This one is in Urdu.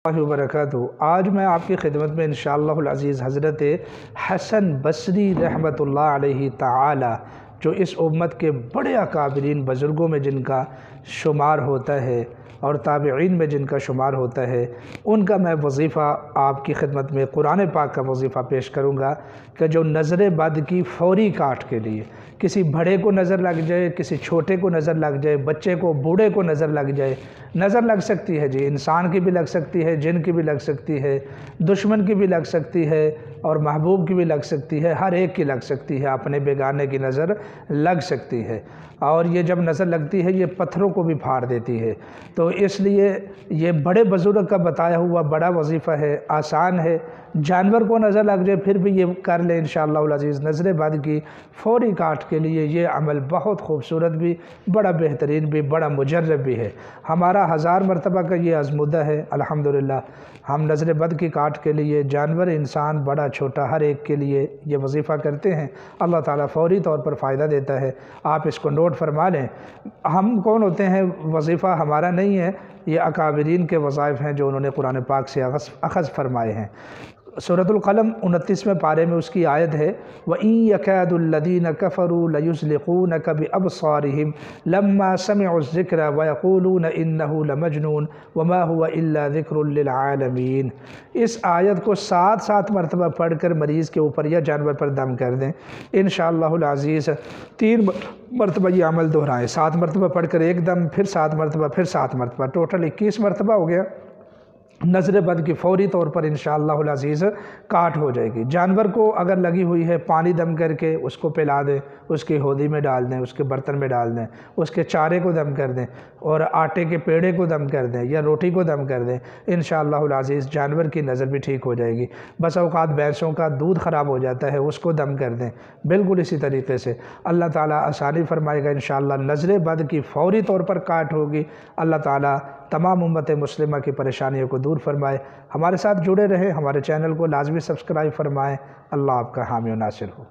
اللہ وبرکاتہ۔ آج میں آپ کی خدمت میں انشاءاللہ العزیز حضرت حسن بصری رحمۃ اللہ علیہ تعالی، جو اس امت کے بڑے اکابرین بزرگوں میں جن کا شمار ہوتا ہے اور تابعین میں جن کا شمار ہوتا ہے، ان کا میں وظیفہ آپ کی خدمت میں قرآن پاک کا وظیفہ پیش کروں گا کہ جو نظر بد کی فوری کاٹ کے لیے، کسی بڑے کو نظر لگ جائے، کسی چھوٹے کو نظر لگ جائے، بچے کو بوڑھے کو نظر لگ جائے، نظر لگ سکتی ہے جی، انسان کی بھی لگ سکتی ہے، جن کی بھی لگ سکتی ہے، دشمن کی بھی لگ سکتی ہے اور محبوب کی بھی لگ سکتی ہے، ہر ایک کی لگ سکتی ہے، اپنے بیگانے کی نظر لگ سکتی ہے، اور یہ جب نظر لگتی ہے یہ پتھروں کو بھی پھاڑ دیتی ہے۔ تو اس لیے یہ بڑے بزرگ کا بتایا ہوا بڑا وظیفہ ہے، آسان ہے، جانور کو نظر لگ جائے پھر بھی یہ کر لیں انشاءاللہ العزیز۔ نظر بد کی فوری کاٹ کے لیے یہ عمل بہت خوبصورت بھی، بڑا بہترین بھی، بڑا مجرب بھی ہے۔ ہمارا 1000 مرتبہ کا یہ آزمودہ ہے الحمدللہ۔ ہم نظر بد کی کاٹ کے لیے جانور، انسان، بڑا چھوٹا، ہر ایک کے لیے یہ وظیفہ کرتے ہیں۔ اللہ تعالیٰ فوری طور پر فائدہ دیتا ہے، آپ اس کو نوٹ فرما لیں۔ ہم کون ہوتے ہیں؟ وظیفہ ہمارا نہیں ہے، یہ اکابرین کے وظائف ہیں جو انہوں نے قرآن پاک سے اخذ فرمائے ہیں۔ سورۃ القلم 29ویں پارے میں اس کی آیت ہے وَإِن يَكَادُ الَّذِينَ كَفَرُوا لَيُزْلِقُونَكَ بِأَبْصَارِهِمْ لَمَّا سَمِعُوا الذِّكْرَ وَيَقُولُونَ إِنَّهُ لَمَجْنُونٌ وَمَا هُوَ إِلَّا ذِكْرٌ لِّلْعَالَمِينَ۔ اس آیت کو 7 مرتبہ پڑھ کر مریض کے اوپر یا جانور پر دم کر دیں انشاءاللہ العزیز۔ 3 مرتبہ یہ عمل دہرائیں، 7 مرتبہ پڑھ کر ایک دم، پھر 7 مرتبہ، پھر 7 مرتبہ، ٹوٹل 21 مرتبہ ہو گیا۔ نظر بد کی فوری طور پر انشاءاللہ العزیز کاٹ ہو جائے گی۔ جانور کو اگر لگی ہوئی ہے، پانی دم کر کے اس کو پلا دیں، اس کی ہودی میں ڈال دیں، اس کے برتن میں ڈال دیں، اس کے چارے کو دم کر دیں اور آٹے کے پیڑے کو دم کر دیں یا روٹی کو دم کر دیں انشاءاللہ العزیز، جانور کی نظر بھی ٹھیک ہو جائے گی۔ بس اوقات بھینسوں کا دودھ خراب ہو جاتا ہے، اس کو دم کر دیں، بالکل اسی طریقے سے اللہ تعالیٰ آسانی فرمائے گا انشاءاللہ۔ نظر بد کی فوری طور پر کاٹ ہوگی۔ اللہ تعالیٰ تمام امت مسلمہ کی پریشانیوں کو دور فرمائے۔ ہمارے ساتھ جڑے رہیں، ہمارے چینل کو لازمی سبسکرائب فرمائیں۔ اللہ آپ کا حامی و ناصر ہو۔